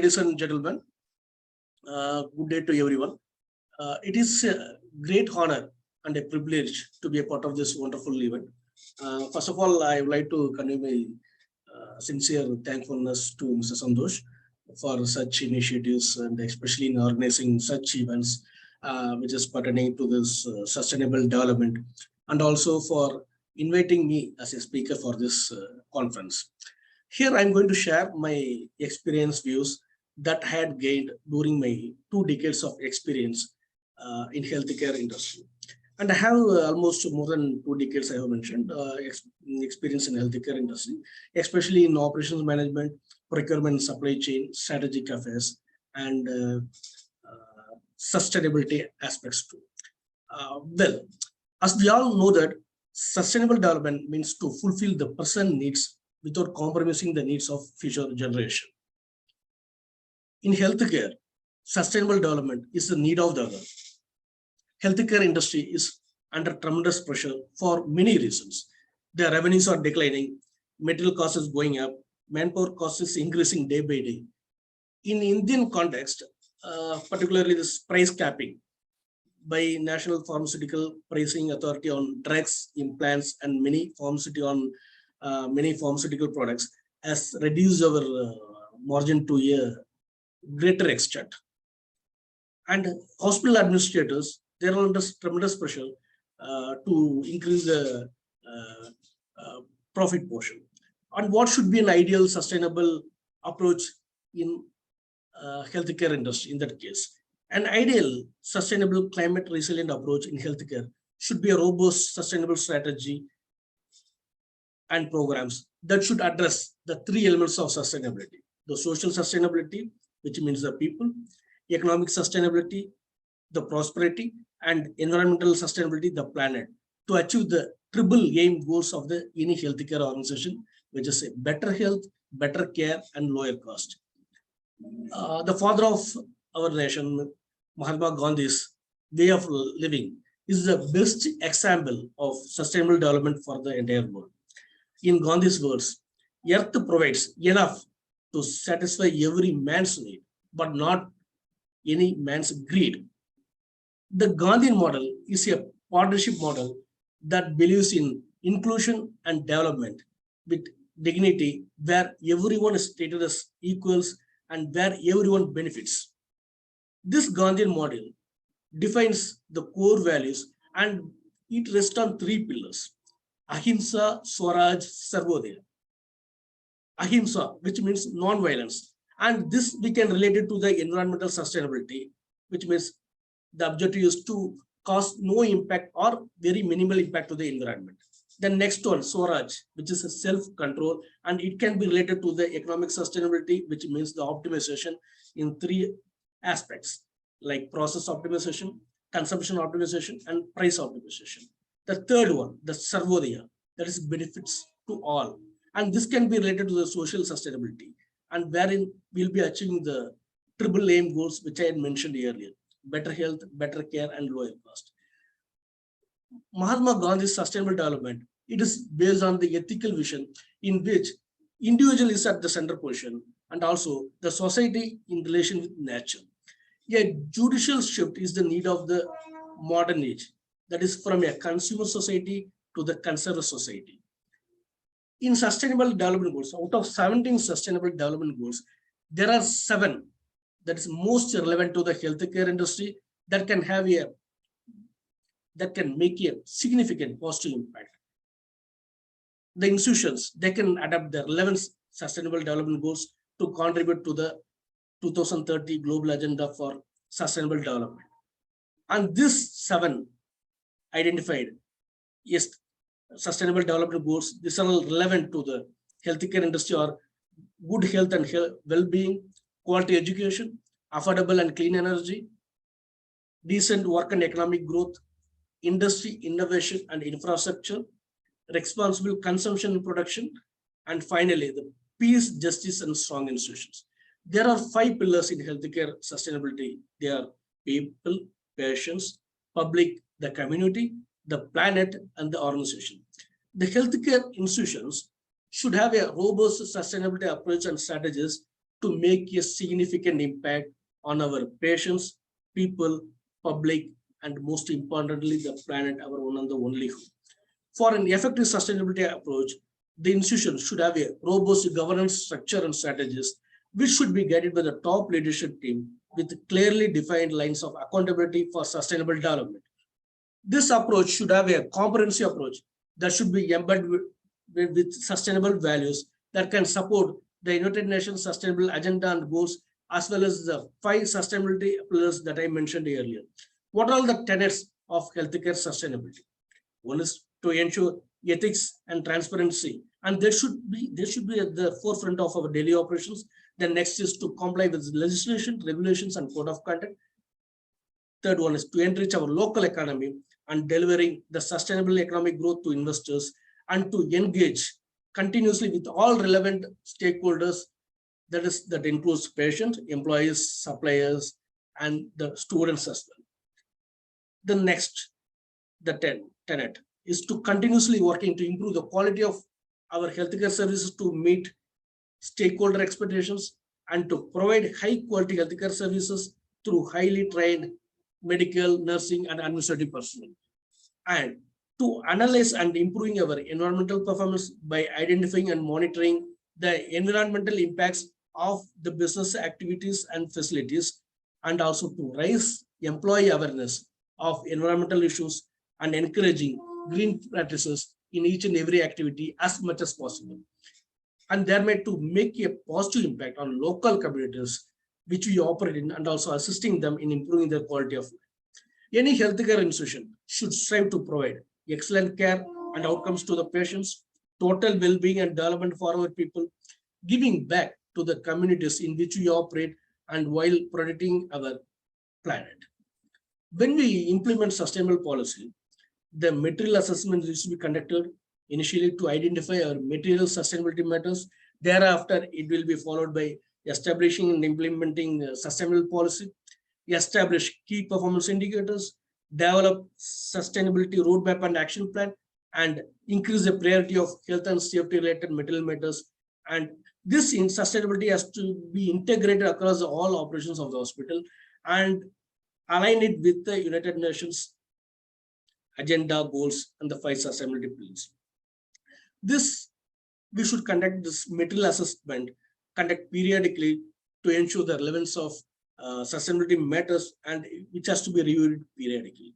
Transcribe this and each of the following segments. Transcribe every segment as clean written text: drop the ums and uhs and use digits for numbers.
ladies and gentlemen. Good day to everyone. It is a great honor and a privilege to be a part of this wonderful event. First of all, I would like to convey my sincere thankfulness to Mr. Santosh for such initiatives and especially in organizing such events, which is pertaining to this sustainable development, and also for inviting me as a speaker for this conference. Here I'm going to share my experience views that I had gained during my 2 decades of experience in healthcare industry. And I have almost more than 2 decades, I have mentioned, experience in healthcare industry, especially in operations management, procurement, supply chain, strategic affairs, and sustainability aspects too. Well, as we all know that sustainable development means to fulfill the present needs without compromising the needs of future generation. In healthcare, sustainable development is the need of the hour. Healthcare industry is under tremendous pressure for many reasons. The revenues are declining, material costs is going up, manpower costs is increasing day by day. In Indian context, particularly this price capping by National Pharmaceutical Pricing Authority on drugs, implants, and many pharmaceutical products has reduced our margin to a greater extent. And hospital administrators, they are under tremendous pressure to increase the profit portion. And what should be an ideal sustainable approach in healthcare industry in that case? An ideal sustainable climate resilient approach in healthcare should be a robust sustainable strategy and programs that should address the 3 elements of sustainability: the social sustainability, which means the people; economic sustainability, the prosperity; and environmental sustainability, the planet, to achieve the triple aim goals of the any healthcare organization, which is a better health, better care, and lower cost. The father of our nation, Mahatma Gandhi's way of living, is the best example of sustainable development for the entire world. In Gandhi's words, earth provides enough to satisfy every man's need, but not any man's greed. The Gandhian model is a partnership model that believes in inclusion and development with dignity, where everyone is treated as equals and where everyone benefits. This Gandhian model defines the core values and it rests on 3 pillars: Ahimsa, Swaraj, Sarvodaya. Ahimsa, which means non-violence. And this we can relate it to the environmental sustainability, which means the objective is to cause no impact or very minimal impact to the environment. The next one, Swaraj, which is a self-control, and it can be related to the economic sustainability, which means the optimization in 3 aspects, like process optimization, consumption optimization, and price optimization. The third one, the Sarvodaya, that is benefits to all. And this can be related to the social sustainability, and wherein we'll be achieving the triple aim goals, which I had mentioned earlier: better health, better care, and lower cost. Mahatma Gandhi's sustainable development, it is based on the ethical vision in which individual is at the center position and also the society in relation with nature. A judicial shift is the need of the modern age, that is from a consumer society to the conservative society. In sustainable development goals, out of 17 sustainable development goals, there are 7 that is most relevant to the healthcare industry that can make a significant positive impact. The institutions, they can adapt their 11 sustainable development goals to contribute to the 2030 global agenda for sustainable development. And this 7 identified is sustainable development goals. These are all relevant to the healthcare industry, or good health and well-being, quality education, affordable and clean energy, decent work and economic growth, industry, innovation and infrastructure, responsible consumption and production, and finally, the peace, justice, and strong institutions. There are 5 pillars in healthcare sustainability. They are people, patients, public, the community, the planet, and the organization. The healthcare institutions should have a robust sustainability approach and strategies to make a significant impact on our patients, people, public, and most importantly, the planet, our one and the only home. For an effective sustainability approach, the institution should have a robust governance structure and strategies, which should be guided by the top leadership team with clearly defined lines of accountability for sustainable development. This approach should have a comprehensive approach that should be embedded with sustainable values that can support the United Nations Sustainable Agenda and goals, as well as the 5 sustainability pillars that I mentioned earlier. What are the tenets of healthcare sustainability? One is to ensure ethics and transparency, and they should be at the forefront of our daily operations. The next is to comply with legislation, regulations, and code of conduct. Third one is to enrich our local economy and delivering the sustainable economic growth to investors, and to engage continuously with all relevant stakeholders, that includes patients, employees, suppliers, and the students as well. The next, the tenet is to continuously working to improve the quality of our healthcare services to meet stakeholder expectations and to provide high quality healthcare services through highly trained medical, nursing, and administrative personnel. And to analyze and improving our environmental performance by identifying and monitoring the environmental impacts of the business activities and facilities, and also to raise employee awareness of environmental issues and encouraging green practices in each and every activity as much as possible. And thereby to make a positive impact on local communities which we operate in, and also assisting them in improving their quality of life. Any healthcare institution should strive to provide excellent care and outcomes to the patients, total well-being and development for our people, giving back to the communities in which we operate, and while protecting our planet. When we implement sustainable policy, the material assessment needs to be conducted initially to identify our material sustainability matters. Thereafter, it will be followed by establishing and implementing sustainable policy, establish key performance indicators, develop sustainability roadmap and action plan, and increase the priority of health and safety related material matters. And this in sustainability has to be integrated across all operations of the hospital and align it with the United Nations agenda goals and the 5 sustainability pillars. This, we should conduct this material assessment, conduct periodically to ensure the relevance of sustainability matters, and which has to be reviewed periodically.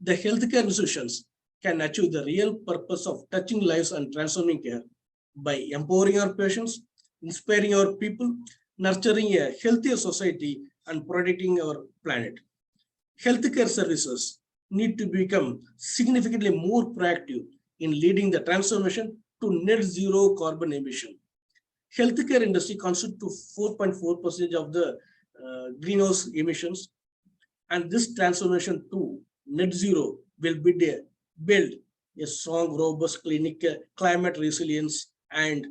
The healthcare institutions can achieve the real purpose of touching lives and transforming care by empowering our patients, inspiring our people, nurturing a healthier society, and protecting our planet. Healthcare services need to become significantly more proactive in leading the transformation to net zero carbon emission. Healthcare industry constitutes 4.4% of the greenhouse emissions, and this transformation to net zero will build a strong, robust climate resilience and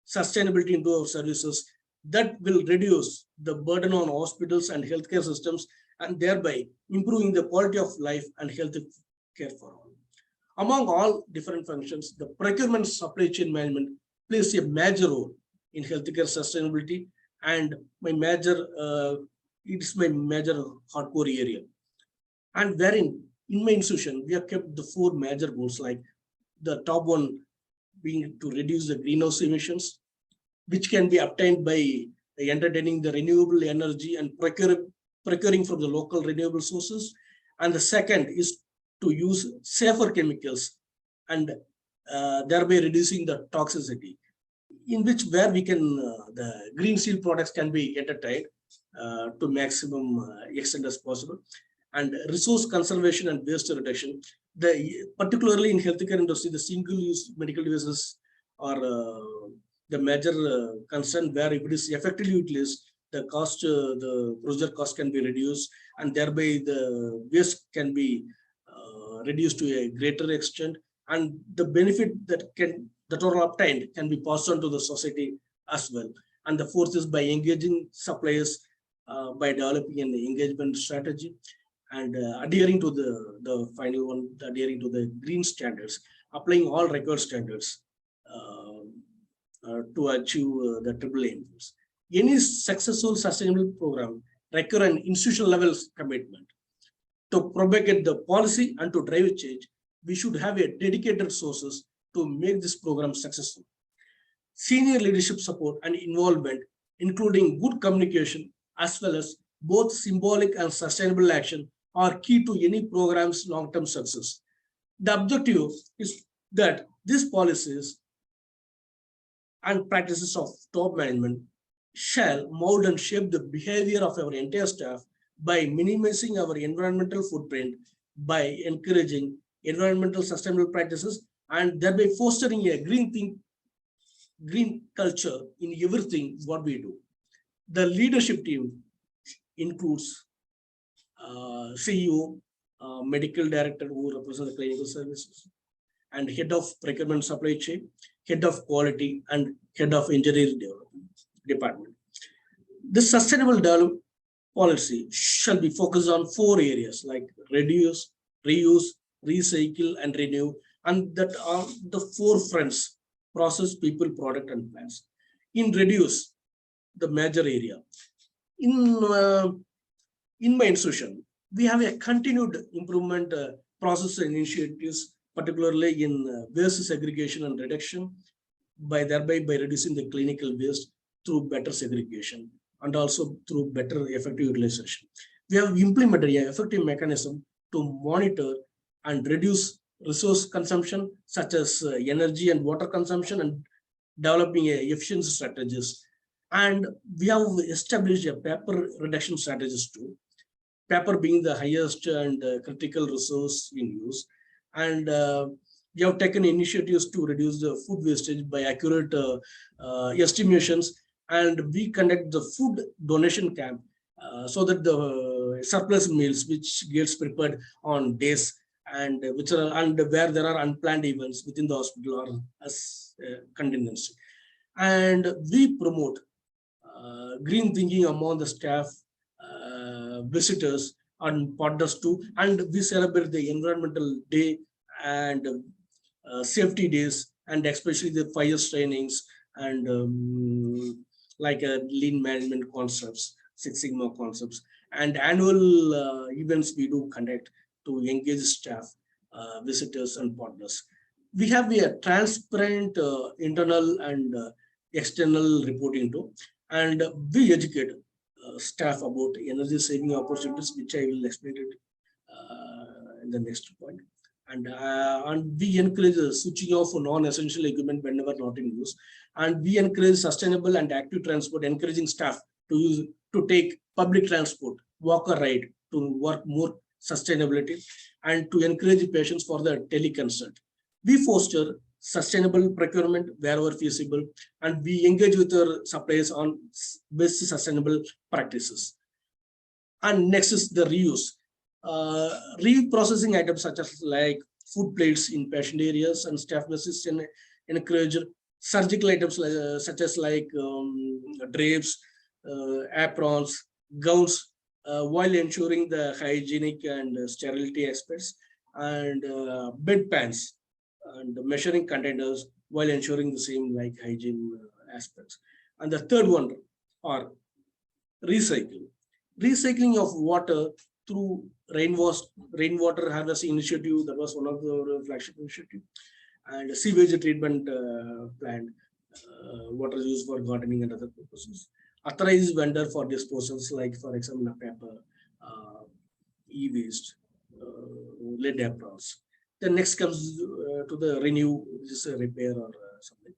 sustainability into our services that will reduce the burden on hospitals and healthcare systems, and thereby improving the quality of life and health care for all. Among all different functions, the procurement supply chain management plays a major role in healthcare sustainability, and it's my major hardcore area. And wherein in my institution, we have kept the 4 major goals, like the top one being to reduce the greenhouse emissions, which can be obtained by entertaining the renewable energy and procuring from the local renewable sources. And the second is to use safer chemicals and thereby reducing the toxicity, in which where we can the green steel products can be entertained to maximum extent as possible. And resource conservation and waste reduction, particularly in healthcare industry, the single-use medical devices are the major concern, where if it is effectively utilized, the cost, the procedure cost can be reduced, and thereby the waste can be reduced to a greater extent, and the benefit that are obtained can be passed on to the society as well. And the fourth is by engaging suppliers by developing an engagement strategy and adhering to the final one, adhering to the green standards, applying all required standards to achieve the triple aims. Any successful sustainable program require an institutional level commitment. To propagate the policy and to drive change, we should have a dedicated sources to make this program successful. Senior leadership support and involvement, including good communication as well as both symbolic and sustainable action, are key to any program's long-term success. The objective is that these policies and practices of top management shall mold and shape the behavior of our entire staff by minimizing our environmental footprint, by encouraging environmental sustainable practices, and thereby fostering a green culture in everything what we do. The leadership team includes CEO, medical director who represents the clinical services, and head of procurement supply chain, head of quality, and head of engineering department. The sustainable development policy shall be focused on 4 areas like reduce, reuse, recycle, and renew, and that are the 4 fronts: process, people, product, and plants. In reduce, the major area. In my institution, we have a continued improvement process initiatives, particularly in waste segregation and reduction, thereby by reducing the clinical waste through better segregation and also through better effective utilization. We have implemented an effective mechanism to monitor and reduce resource consumption, such as energy and water consumption, and developing efficiency strategies. And we have established a paper reduction strategies too. Paper being the highest and critical resource in use. And we have taken initiatives to reduce the food wastage by accurate estimations, and we conduct the food donation camp so that the surplus meals which gets prepared on days and where there are unplanned events within the hospital or as contingency. And we promote green thinking among the staff, visitors, and partners too. And we celebrate the environmental day and safety days, and especially the fire trainings and like lean management concepts, Six Sigma concepts, and annual events we do conduct to engage staff, visitors, and partners. We have a transparent internal and external reporting too, and we educate staff about energy saving opportunities, which I will explain it in the next point. And we encourage switching off non-essential equipment whenever not in use. And we encourage sustainable and active transport, encouraging staff to take public transport, walk or ride to work more sustainability, and to encourage patients for the teleconsult. We foster sustainable procurement wherever feasible, and we engage with our suppliers on best sustainable practices. And next is the reuse. Reprocessing items such as like food plates in patient areas and staff nurses encourage surgical items such as like drapes, aprons, gowns, while ensuring the hygienic and sterility aspects, and bedpans and measuring containers while ensuring the same like hygiene aspects. And the third one are recycling. Recycling of water through rainwater harvesting initiative, that was one of the flagship initiative, and sewage treatment plant, water used for gardening and other purposes. Authorized vendor for disposals, like for example, paper, e-waste, lead aprons. Then next comes to the renew, which is a repair or something.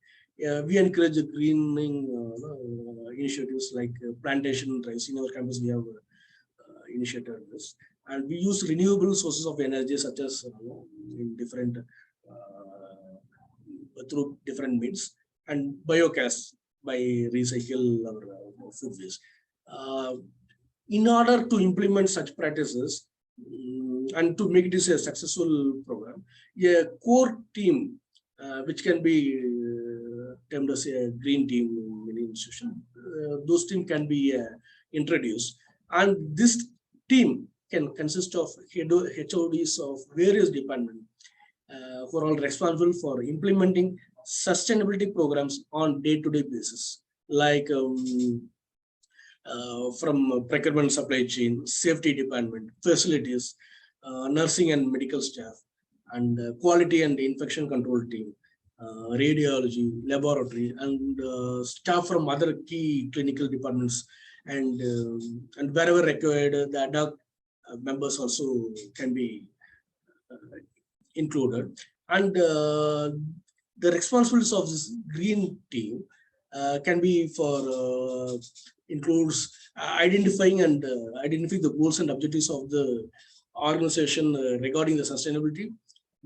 We encourage greening initiatives like plantation drives. In our campus, we have initiated this, and we use renewable sources of energy such as in different through different means, and biogas by recycle our food waste. In order to implement such practices and to make this a successful program, a core team, which can be termed as a green team in many institutions, those team can be introduced, and this team can consist of HODs of various departments who are all responsible for implementing sustainability programs on day-to-day basis, like from procurement, supply chain, safety department, facilities, nursing and medical staff, and quality and infection control team, radiology, laboratory, and staff from other key clinical departments, and wherever required, the ad hoc members also can be included. And the responsibilities of this green team can be for includes identifying the goals and objectives of the organization regarding the sustainability,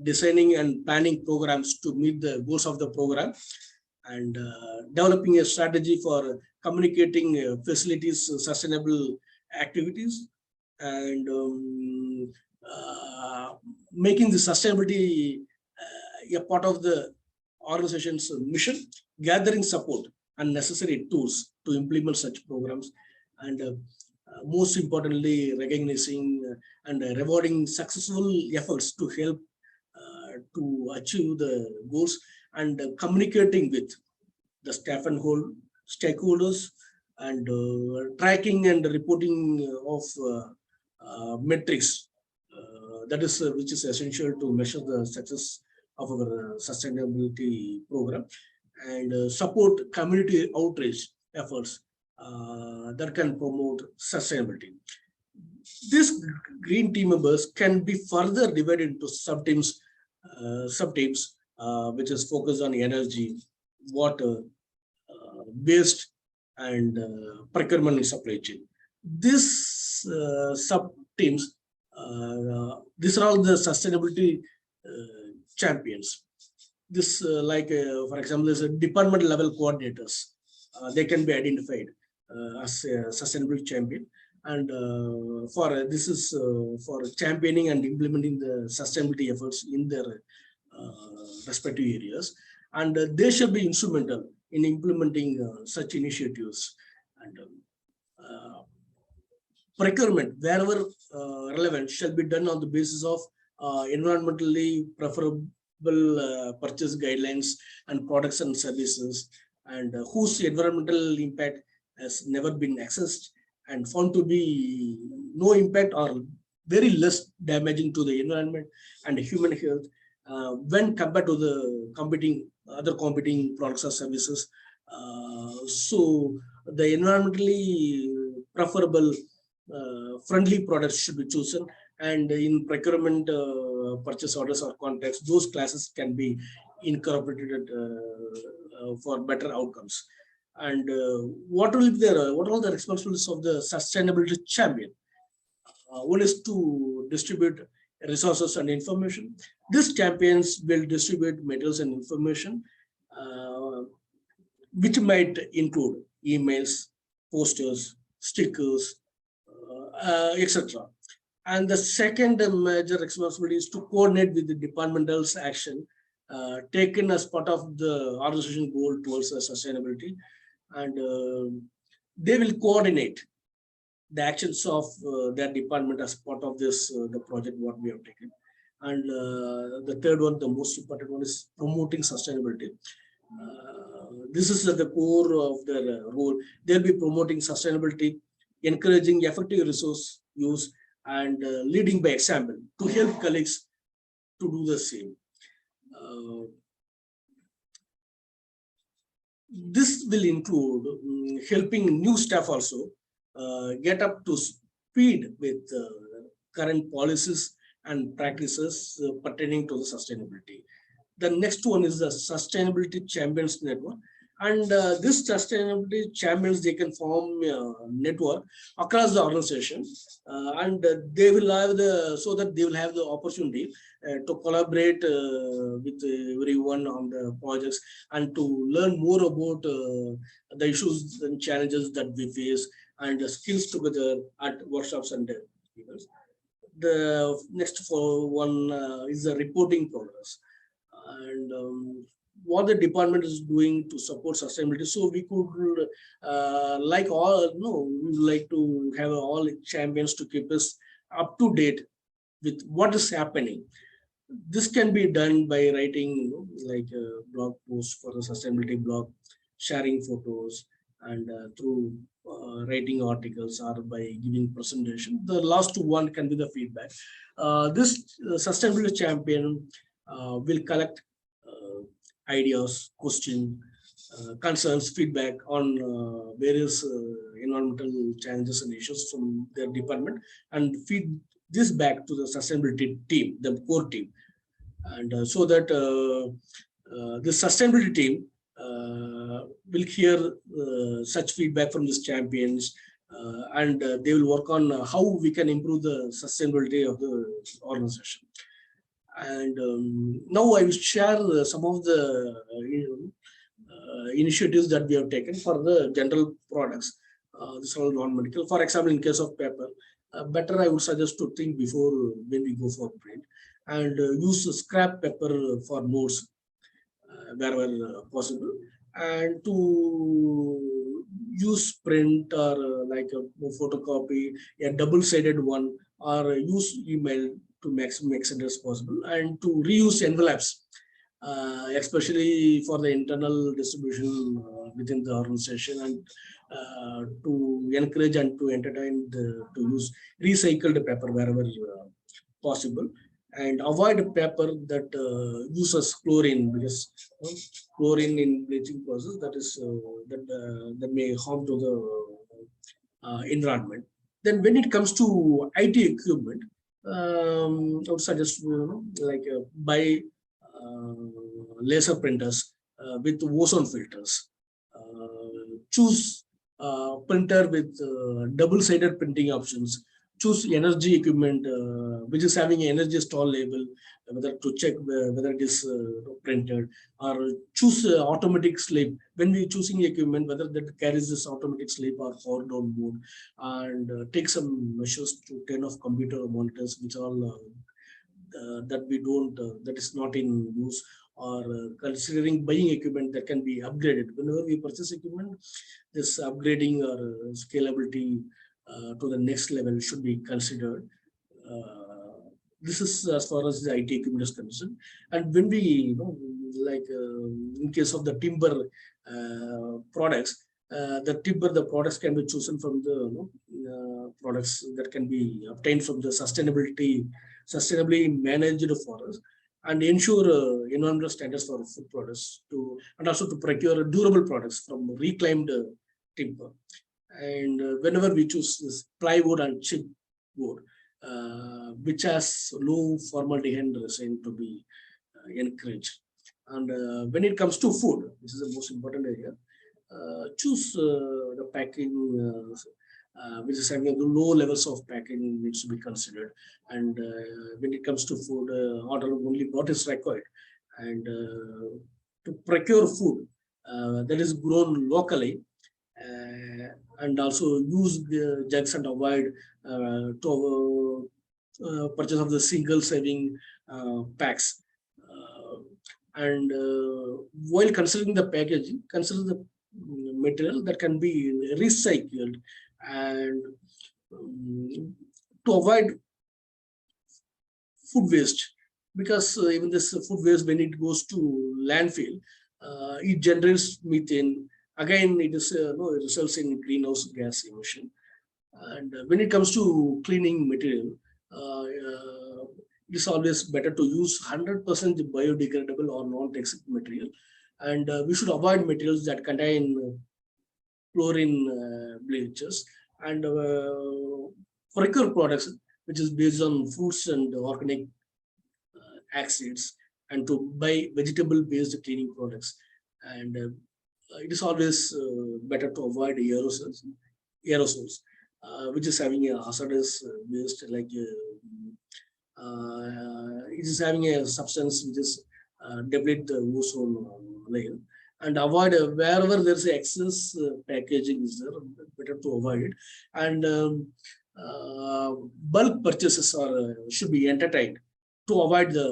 designing and planning programs to meet the goals of the program, and developing a strategy for communicating facilities sustainable activities, and making the sustainability a part of the organization's mission, gathering support and necessary tools to implement such programs, and most importantly, recognizing and rewarding successful efforts to help to achieve the goals, and communicating with the staff and whole stakeholders, and tracking and reporting of metrics that is which is essential to measure the success of our sustainability program, and support community outreach efforts that can promote sustainability. These green team members can be further divided into subteams, which is focused on energy, water, waste, and procurement and supply chain. These sub-teams, these are all the sustainability champions. This, for example, there's a department level coordinators. They can be identified as a sustainability champion. And this is for championing and implementing the sustainability efforts in their respective areas. And they should be instrumental in implementing such initiatives. And procurement, wherever relevant, shall be done on the basis of environmentally preferable purchase guidelines and products and services, and whose environmental impact has never been assessed and found to be no impact or very less damaging to the environment and human health when compared to the other competing products or services. So the environmentally preferable friendly products should be chosen, and in procurement purchase orders or contracts, those classes can be incorporated for better outcomes. And what are the responsibilities of the sustainability champion? One is to distribute resources and information. These champions will distribute materials and information, which might include emails, posters, stickers, etc. And the second major responsibility is to coordinate with the departmental's action taken as part of the organization goal towards sustainability, and they will coordinate the actions of their department as part of this the project what we have taken. And the third one, the most important one, is promoting sustainability. This is at the core of their role. They'll be promoting sustainability, encouraging effective resource use, and leading by example to help colleagues to do the same. This will include helping new staff also get up to speed with current policies and practices pertaining to the sustainability. The next one is the Sustainability Champions Network. And this sustainability champions, they can form a network across the organization, and they will have the opportunity to collaborate with everyone on the projects, and to learn more about the issues and challenges that we face, and the skills together at workshops and events. The next one is the reporting progress, and what the department is doing to support sustainability. So we could we would like to have all champions to keep us up to date with what is happening. This can be done by writing like a blog post for the sustainability blog, sharing photos, and through writing articles or by giving presentation. The last one can be the feedback. This sustainability champion will collect ideas, questions, concerns, feedback on various environmental challenges and issues from their department, and feed this back to the sustainability team, the core team, and so that the sustainability team will hear such feedback from these champions, and they will work on how we can improve the sustainability of the organization. And now I will share some of the initiatives that we have taken for the general products. This is all non-medical. For example, in case of paper, better I would suggest to think before when we go for print, and use scrap paper for notes wherever possible, and to use print or like a photocopy, a double-sided one, or use email to maximum extent as possible, and to reuse envelopes, especially for the internal distribution within the organization, and to encourage and to entertain to use recycled paper wherever possible, and avoid paper that uses chlorine, because chlorine in bleaching process that may harm to the environment. Then when it comes to IT equipment, I would suggest buy laser printers with ozone filters. Choose printer with double-sided printing options. Choose energy equipment which is having an energy store label, whether to check whether it is printed, or choose automatic sleep. When we choosing equipment, whether that carries this automatic sleep or power down mode, and take some measures to turn off computer monitors which all that we don't that is not in use, or considering buying equipment that can be upgraded. Whenever we purchase equipment, this upgrading or scalability to the next level should be considered. This is as far as the IT equipment is concerned. And when we, in case of the timber products, the products can be chosen from the products that can be obtained from the sustainably managed forests, and ensure environmental standards for food products, and also to procure durable products from reclaimed timber. And whenever we choose this plywood and chipboard, which has low formaldehyde resin to be encouraged. And when it comes to food, this is the most important area. Choose the packing which is having low levels of packing needs to be considered. And when it comes to food, order only what is required, and to procure food that is grown locally, and also use the jugs and avoid to purchase of the single serving packs. And while considering the packaging, consider the material that can be recycled, and to avoid food waste, because even this food waste, when it goes to landfill, it generates methane. Again, it results in greenhouse gas emission. And when it comes to cleaning material, it is always better to use 100% biodegradable or non-toxic material, and we should avoid materials that contain chlorine bleaches, and procure products which is based on fruits and organic acids, and to buy vegetable-based cleaning products. And it is always better to avoid aerosols, which is having a hazardous waste, like it is having a substance which is deplete the ozone layer. And avoid wherever there's excess packaging is there, better to avoid it. And bulk purchases should be entertained to avoid the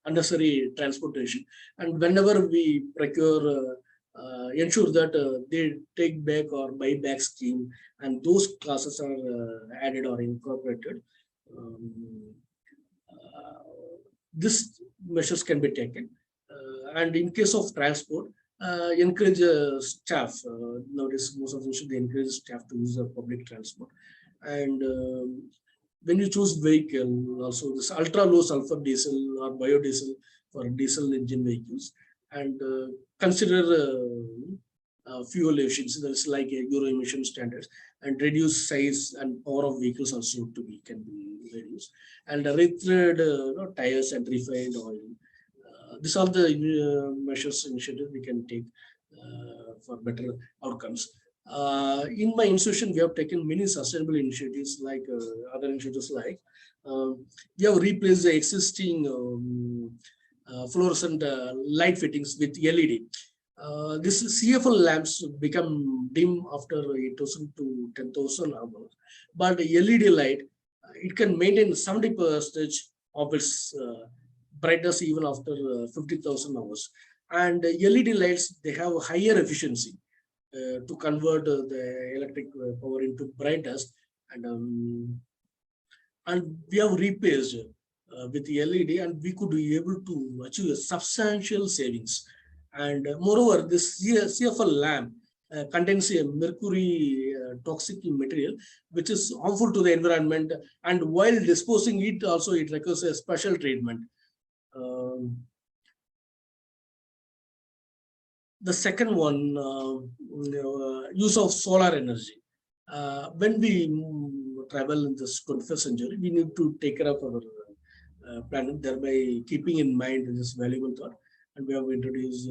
unnecessary transportation. And whenever we procure, ensure that they take back or buy back scheme, and those classes are added or incorporated. This measures can be taken. And in case of transport, encourage staff. Nowadays, most of them should encourage staff to use public transport. And when you choose vehicle, also this ultra low sulfur diesel or biodiesel for diesel engine vehicles, and consider fuel efficiency, that's like Euro emission standards, and reduce size and power of vehicles also to be can be reduced, and retread tires and refined oil. These are the measures initiatives we can take for better outcomes. In my institution, we have taken many sustainable initiatives, like other initiatives like we have replaced the existing fluorescent light fittings with LED. This CFL lamps become dim after 8,000 to 10,000 hours, but LED light, it can maintain 70% of its brightness even after 50,000 hours. And LED lights, they have higher efficiency to convert the electric power into brightness, and we have replaced with LED, and we could be able to achieve a substantial savings. And moreover, this CFL lamp contains a mercury toxic material, which is harmful to the environment, and while disposing it also, it requires a special treatment. The second one, use of solar energy. When we travel in this 21st century, we need to take care of our planet, thereby keeping in mind this valuable thought. And we have introduced,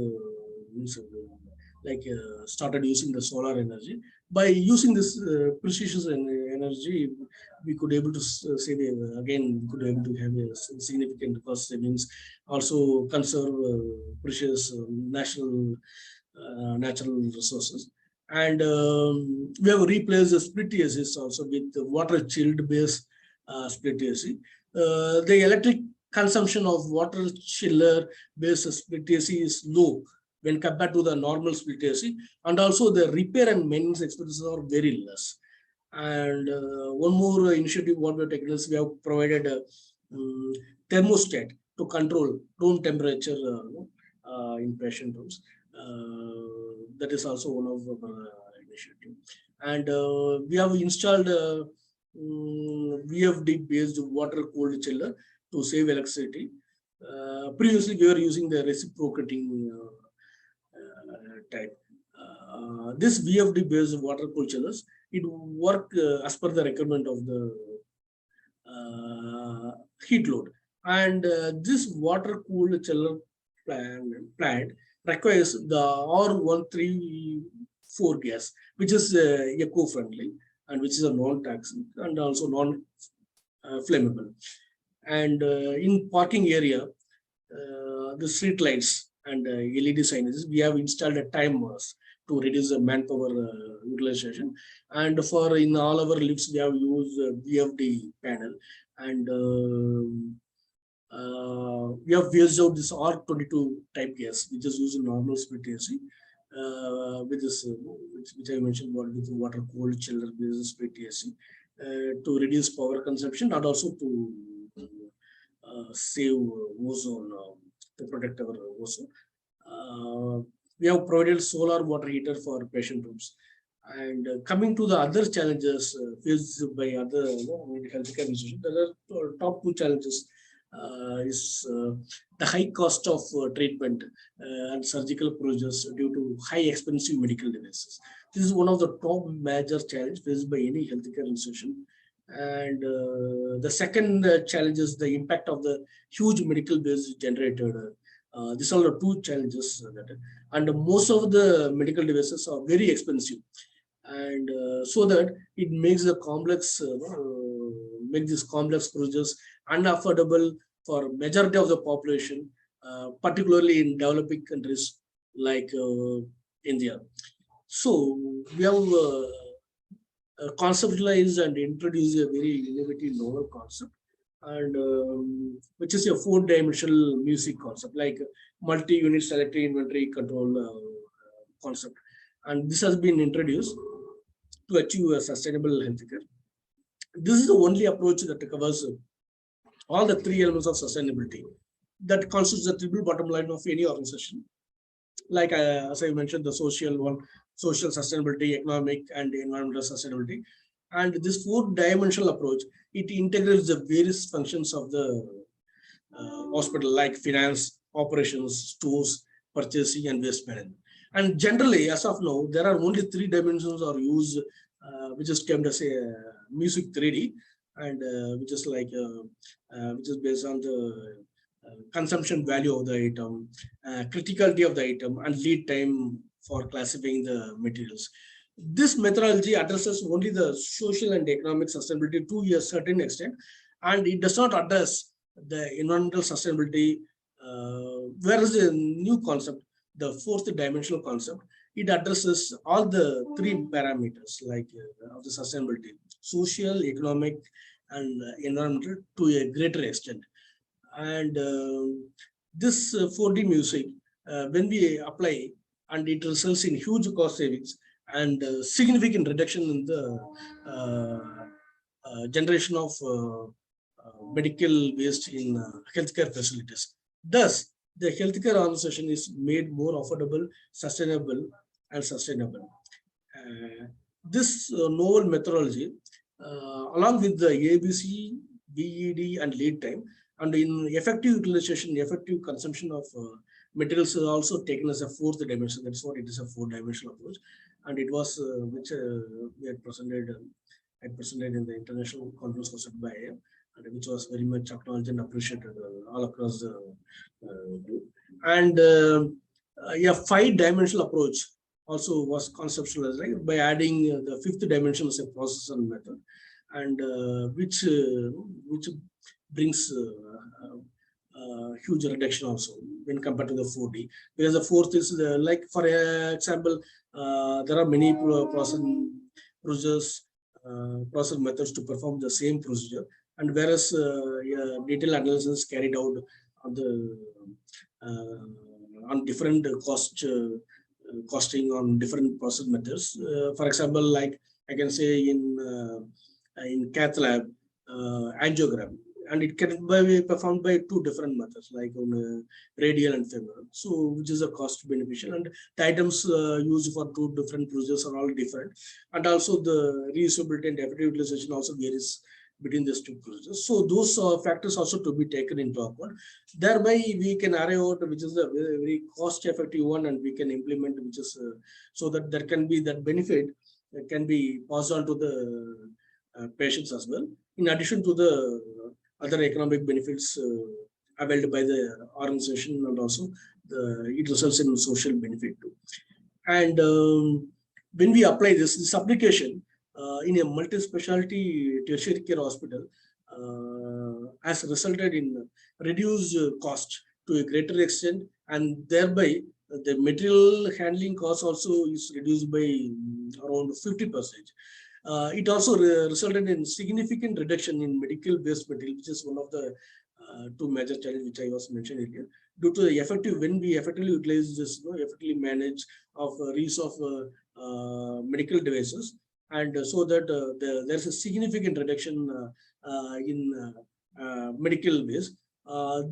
started using the solar energy. By using this precious energy, we could able to save, again, we could able to have a significant cost savings, also conserve precious natural resources. And we have replaced the split AC also with water chilled base split AC. The electric consumption of water chiller based split AC is low when compared to the normal split AC, and also the repair and maintenance expenses are very less. And one more initiative what we have taken is we have provided a thermostat to control room temperature in patient rooms. That is also one of our initiative. And we have installed VFD based water cooled chiller to save electricity. Previously, we were using the reciprocating type. This VFD based water cooled chillers, it work as per the requirement of the heat load. And this water cooled chiller plant requires the R134 gas, which is eco-friendly and which is a non-toxic and also non-flammable. And in parking area, the street lights and LED signages, we have installed a timers to reduce the manpower utilization. And for in all our lifts, we have used VFD panel, and we have phased out this R22 type gas, which is used in normal split AC, with this, which I mentioned, with water cooled chiller based split AC, to reduce power consumption and also to save ozone, to protect our ozone. We have provided solar water heater for patient rooms. And coming to the other challenges faced by other healthcare institutions, there are top two challenges. Is the high cost of treatment and surgical procedures due to high expensive medical devices. This is one of the top major challenges faced by any healthcare institution. And the second challenge is the impact of the huge medical bills generated. These are the two challenges. And most of the medical devices are very expensive. And so that it makes the complex, make these complex procedures unaffordable for majority of the population, particularly in developing countries like India. So we have conceptualized and introduced a very innovative novel concept, and which is a 4-dimensional music concept, like multi-unit selective inventory control concept. And this has been introduced to achieve a sustainable healthcare. This is the only approach that covers all the three elements of sustainability that constitutes the triple bottom line of any organization. like as I mentioned, the social one, social sustainability, economic and environmental sustainability. And this four-dimensional approach, it integrates the various functions of the hospital, like finance, operations, stores, purchasing, and waste management. And generally, as of now, there are only three dimensions are used, which is termed as a music 3D, and which is based on the consumption value of the item, criticality of the item, and lead time for classifying the materials. This methodology addresses only the social and economic sustainability to a certain extent, and it does not address the environmental sustainability, whereas the new concept, the fourth dimensional concept, it addresses all the three parameters like of the sustainability, social, economic, and environmental to a greater extent. And this 4D music, when we apply, and it results in huge cost savings and significant reduction in the generation of medical waste in healthcare facilities. Thus, the healthcare organization is made more affordable, sustainable, and sustainable. This novel methodology, along with the ABC, BED, and lead time, and in effective utilization, effective consumption of materials is also taken as a fourth dimension. That's what it is, a four-dimensional approach. And it was which we had presented in the international conference hosted by AM, and which was very much acknowledged and appreciated all across the group. And a five-dimensional approach also was conceptualized, right, by adding the fifth dimension as a process and method, and which brings huge reduction also when compared to the 4D, because the fourth is like, for example, there are many process methods to perform the same procedure, and whereas detailed analysis carried out on the on different costing on different process methods. For example, like I can say in cath lab, angiogram, and it can be performed by two different methods, like on radial and femoral. So, which is a cost beneficial, and the items used for two different procedures are all different, and also the reusability and effective utilization also varies between these two procedures. So, those factors also to be taken into account. Thereby, we can arrive out which is the very cost-effective one, and we can implement which is so that there can be that benefit that can be passed on to the patients as well, in addition to the other economic benefits availed by the organization, and also it results in social benefit too. And when we apply this application in a multi-specialty tertiary care hospital has resulted in reduced cost to a greater extent, and thereby the material handling cost also is reduced by around 50%. It also resulted in significant reduction in medical waste material, which is one of the two major challenges which I was mentioned earlier. Due to the effective, when we effectively utilize this, effectively manage of reuse of medical devices, and so that there's a significant reduction in medical waste.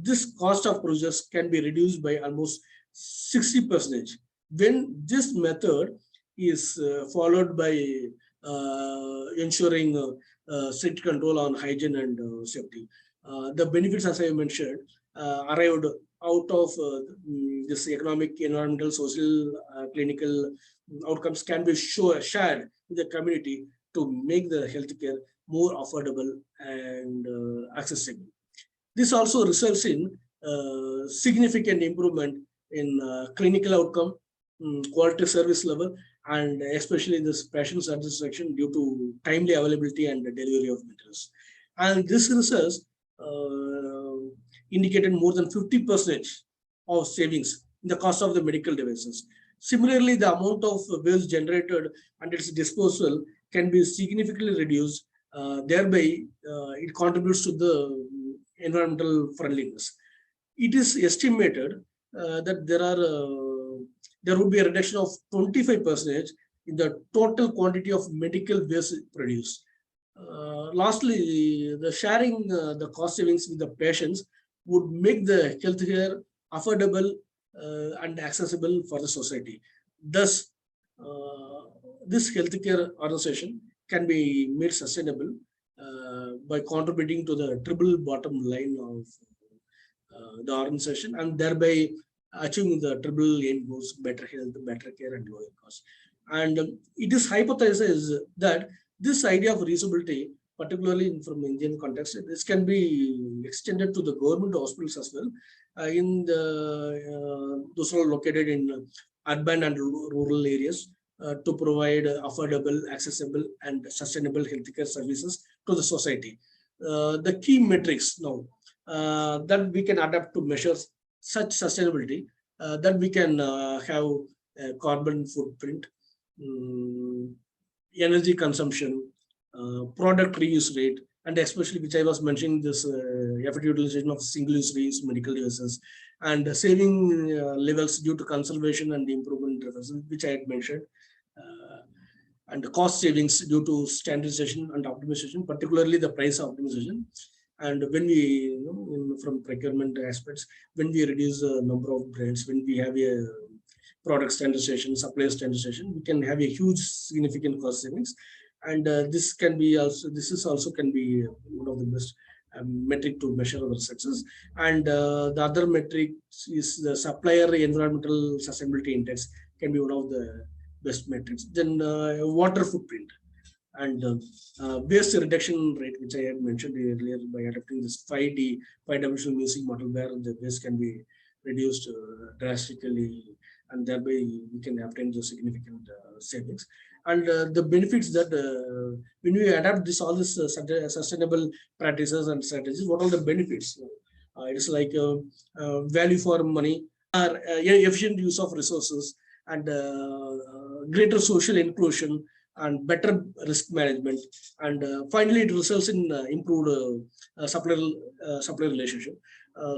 This cost of procedures can be reduced by almost 60% when this method is followed by ensuring strict control on hygiene and safety. The benefits, as I mentioned, arrived out of this economic, environmental, social, clinical outcomes can be shared with the community to make the healthcare more affordable and accessible. This also results in significant improvement in clinical outcome, quality service level, and especially this patient satisfaction due to timely availability and the delivery of materials. And this research indicated more than 50% of savings in the cost of the medical devices. Similarly, the amount of waste generated and its disposal can be significantly reduced. Thereby, it contributes to the environmental friendliness. It is estimated that there would be a reduction of 25% in the total quantity of medical waste produced. Lastly, the sharing the cost savings with the patients would make the healthcare affordable and accessible for the society. Thus, this healthcare organization can be made sustainable by contributing to the triple bottom line of the organization, and thereby achieving the triple aim goals: better health, better care, and lower cost. And it is hypothesized that this idea of reusability, particularly from Indian context, this can be extended to the government hospitals as well, in the those are located in urban and rural areas, to provide affordable, accessible, and sustainable healthcare services to the society. The key metrics now that we can adapt to measure such sustainability, that we can have a carbon footprint, um, energy consumption, product reuse rate, and especially which I was mentioning, this effective utilization of single-use reuse medical devices, and saving levels due to conservation and improvement efforts, which I had mentioned, and cost savings due to standardization and optimization, particularly the price optimization. And when we, from procurement aspects, when we reduce the number of brands, when we have a product standardization, supply standardization, we can have a huge significant cost savings. And this can be also, this is also can be one of the best metric to measure our success. And the other metric is the supplier environmental sustainability index, can be one of the best metrics. Then water footprint and waste reduction rate, which I had mentioned earlier, by adopting this 5D, 5-dimensional music model, where the waste can be reduced drastically, and thereby we can obtain the significant savings. And the benefits that when we adapt this, all this sustainable practices and strategies, what are the benefits? It is like value for money, efficient use of resources, and greater social inclusion, and better risk management. And finally, it results in improved supplier relationship.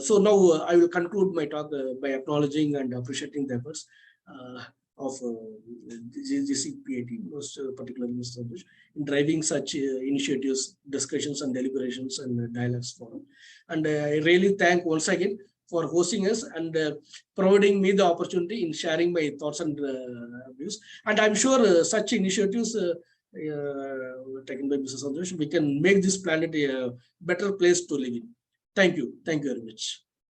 So now I will conclude my talk by acknowledging and appreciating the efforts of GSBS2023, most particularly Mr. Bush, in driving such initiatives, discussions, and deliberations and dialogues forum. And I really thank once again for hosting us and providing me the opportunity in sharing my thoughts and views. And I'm sure such initiatives taken by Mr. Santosh, we can make this planet a better place to live in. Thank you. Thank you very much.